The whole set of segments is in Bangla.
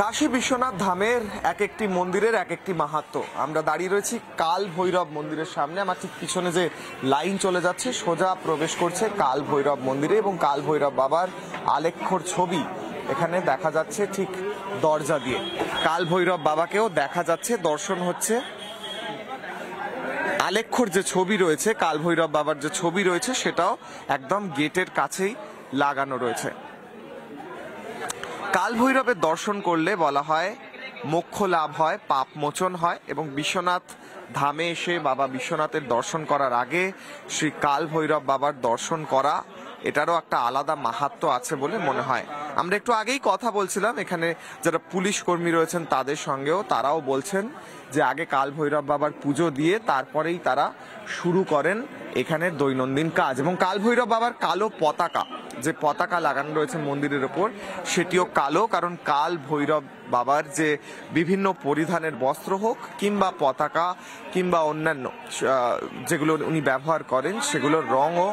কাশী বিশ্বনাথ ধামের এক একটি মন্দিরের এক একটি মাহাত্ম্য। আমরা দাঁড়িয়ে রয়েছি কাল ভৈরব মন্দিরের সামনে। আমার ঠিক পিছনে যে লাইন চলে যাচ্ছে সোজা প্রবেশ করছে কাল ভৈরব মন্দিরে, এবং কাল ভৈরব বাবার আলেখ্যর ছবি এখানে দেখা যাচ্ছে ঠিক দরজা দিয়ে। কাল ভৈরব বাবাকেও দেখা যাচ্ছে, দর্শন হচ্ছে। আলেখ্যর যে ছবি রয়েছে, কাল ভৈরব বাবার যে ছবি রয়েছে, সেটাও একদম গেটের কাছেই লাগানো রয়েছে। কাল ভৈরবের দর্শন করলে বলা হয় মোক্ষ লাভ হয়, পাপ মোচন হয়, এবং বিশ্বনাথ ধামে এসে বাবা বিশ্বনাথের দর্শন করার আগে শ্রী কাল ভৈরব বাবার দর্শন করা, এটারও একটা আলাদা মাহাত্ম্য আছে বলে মনে হয়। আমরা একটু আগেই কথা বলছিলাম এখানে যারা পুলিশ কর্মী রয়েছেন তাদের সঙ্গেও, তারাও বলছেন যে আগে কাল ভৈরব বাবার পুজো দিয়ে তারপরেই তারা শুরু করেন এখানে দৈনন্দিন কাজ। এবং কাল ভৈরব বাবার কালো পতাকা, যে পতাকা লাগানো রয়েছে মন্দিরের ওপর, সেটিও কালো, কারণ কাল ভৈরব বাবার যে বিভিন্ন পরিধানের বস্ত্র হোক কিংবা পতাকা কিংবা অন্যান্য যেগুলো উনি ব্যবহার করেন সেগুলোর রঙও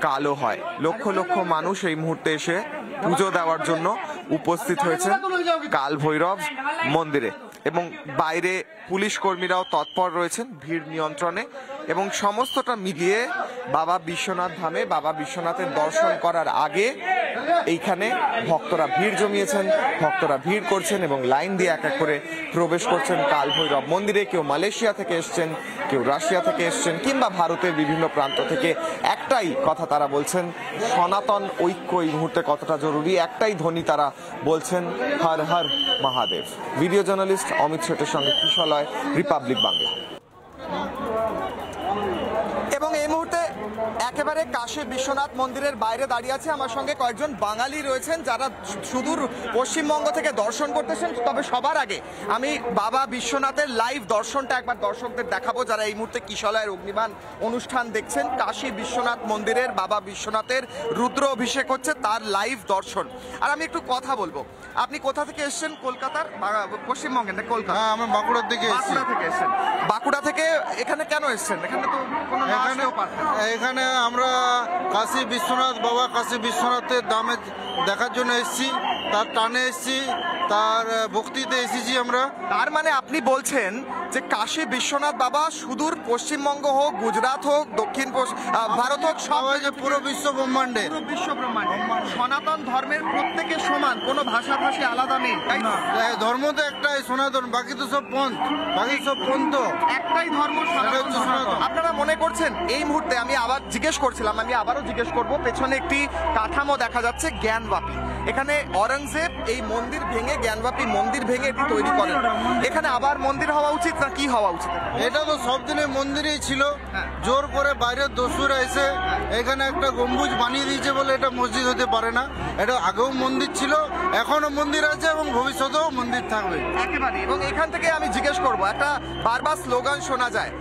কালো হয়। লক্ষ লক্ষ মানুষ এই মুহূর্তে এসে পুজো দেওয়ার জন্য উপস্থিত হয়েছেন কাল ভৈরব মন্দিরে, এবং বাইরে পুলিশ কর্মীরাও তৎপর রয়েছেন ভিড় নিয়ন্ত্রণে। এবং সমস্তটা মিলিয়ে বাবা বিশ্বনাথ ধামে বাবা বিশ্বনাথের দর্শন করার আগে এইখানে ভক্তরা ভিড় জমিয়েছেন, ভক্তরা ভিড় করছেন এবং লাইন দিয়ে এক এক করে প্রবেশ করছেন কাল ভৈরব মন্দিরে। কেউ মালয়েশিয়া থেকে এসছেন, কেউ রাশিয়া থেকে এসছেন, কিংবা ভারতের বিভিন্ন প্রান্ত থেকে। একটাই কথা তারা বলছেন, সনাতন ঐক্য এই মুহূর্তে কতটা জরুরি, একটাই ধ্বনি তারা বলছেন, হর হর মহাদেব। ভিডিও জার্নালিস্ট অমিত শেঠের সঙ্গে কিশলয়, রিপাবলিক বাংলা। এবং এই মুহূর্তে একেবারে কাশী বিশ্বনাথ মন্দিরের বাইরে দাঁড়িয়ে আছে আমার সঙ্গে কয়েকজন বাঙালি রয়েছেন যারা সুদূর পশ্চিমবঙ্গ থেকে দর্শন করতেছেন। তবে সবার আগে আমি বাবা বিশ্বনাথের লাইভ দর্শনটা একবার দর্শকদের দেখাবো, যারা এই মুহূর্তে কিশলয়ের অগ্নিবাণ অনুষ্ঠান দেখছেন। কাশী বিশ্বনাথ মন্দিরের বাবা বিশ্বনাথের রুদ্র অভিষেক হচ্ছে, তার লাইভ দর্শন। আর আমি একটু কথা বলবো, আপনি কোথা থেকে এসেছেন? কলকাতার, পশ্চিমবঙ্গের না কলকাতা? আমরা বাঁকুড়ার থেকে এসেছেন। বাঁকুড়া থেকে এখানে কেন এসেছেন? এখানে তো কোনো এখানে আমরা কাশী বিশ্বনাথ বাবা কাশী বিশ্বনাথের দামে দেখার জন্য এসেছি, তার টানে এসেছি, তার ভক্তিতে এসেছি আমরা। তার মানে আপনি বলছেন যে কাশী বিশ্বনাথ বাবা সুদূর পশ্চিমবঙ্গ হোক, গুজরাট হোক, দক্ষিণ ভারত হোক, সবাই যে পুরো বিশ্ব ব্রহ্মাণ্ডে, সনাতন ধর্মের প্রত্যেকে সমান, কোনো ভাষাভাষী আলাদা নেই, তাই না? ধর্ম তো একটাই সনাতন, বাকি তো সব পন্থ, বাকি সব পন্থ, একটাই ধর্ম সনাতন। আপনারা মনে করছেন এই মুহূর্তে আমি আবার জিজ্ঞেস করছিলাম, আমি আবারও জিজ্ঞেস করব, পেছনে একটি কাঠামো দেখা যাচ্ছে জ্ঞানবাপী। এখানে অরঙ্গজেব এই মন্দির ভেঙে, জ্ঞানবাপী মন্দির ভেঙে এটি তৈরি করেন। এখানে আবার মন্দির হওয়া উচিত না কি হওয়া উচিত? এটা তো সব দিনে মন্দিরেই ছিল, জোর করে বাইরের দস্যুরা এসে এখানে একটা গম্বুজ বানিয়ে দিয়েছে বলে এটা মসজিদ হতে পারে না। এটা আগেও মন্দির ছিল, এখনো মন্দির আছে এবং ভবিষ্যতেও মন্দির থাকবে একেবারে। এবং এখান থেকে আমি জিজ্ঞেস করবো, একটা বারবার স্লোগান শোনা যায়,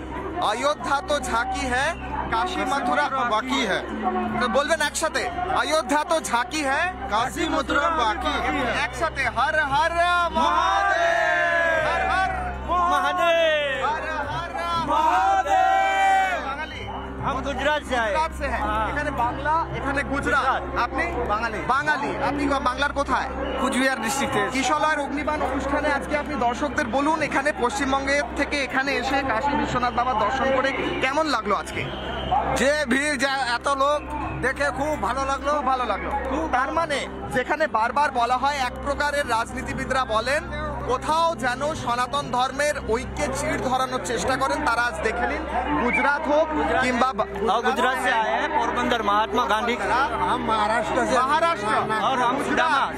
অযোধ্যা তো ঝাঁকি হ্যাঁ, কাশী মথুরা বাকি হ্যাঁ। বলবেন একসাথে, অযোধ্যা তো ঝাঁকি হ্যাঁ, কাশী মথুরা বাকি। একসাথে, হর হর মহাদেব, হর হর महादेव, হর হর महादेव। বাঙালি, हम गुजरात से आए। গুজরাট से हैं। এখানে বাংলা, এখানে গুজরাট। আপনি বাঙালি? বাঙালি। আপনি বাংলার কোথায়? कुचबिहार डिस्ट्रिक्ट से। কিশলয়ের অগ্নিবাণ অনুষ্ঠানে আজকে আপনি দর্শকদের বলুন, এখানে পশ্চিমবঙ্গের থেকে এখানে এসে কাশী বিশ্বনাথ বাবার দর্শন করে কেমন লাগলো আজকে? যে ভিড়, যা এত লোক দেখে খুব ভালো লাগলো। খুব ভালো লাগলো। তার মানে যেখানে বারবার বলা হয়, এক প্রকারের রাজনীতিবিদরা বলেন কোথাও যেন সনাতন ধর্মের ঐক্যে চিড় ধরানোর চেষ্টা করেন, তারা আজ দেখে নিন, গুজরাট হোক কিংবা और गुजरात से आए हैं, पोरबंदर महात्मा गांधी। हम महाराष्ट्र से। महाराष्ट्र और हम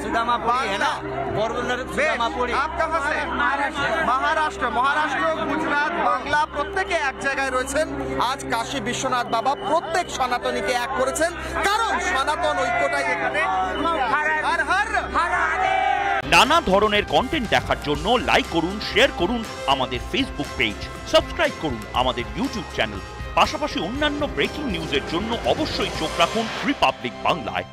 सुदामापुरी है ना, पोरबंदर सुदामापुरी। आप कहाँ से? महाराष्ट्र। महाराष्ट्र, गुजरात, বাংলা প্রত্যেকে এক জায়গায় রয়েছেন। আজ কাশী বিশ্বনাথ বাবা প্রত্যেক সনাতনীকে এক করেছেন, কারণ সনাতন ঐক্যটাই এখানে। হর হর নানা ধরনের কন্টেন্ট দেখার জন্য লাইক করুন, শেয়ার করুন আমাদের ফেসবুক পেজ, সাবস্ক্রাইব করুন আমাদের ইউটিউব চ্যানেল। পাশাপাশি অন্যান্য ব্রেকিং নিউজের জন্য অবশ্যই চোখ রাখুন রিপাবলিক বাংলায়।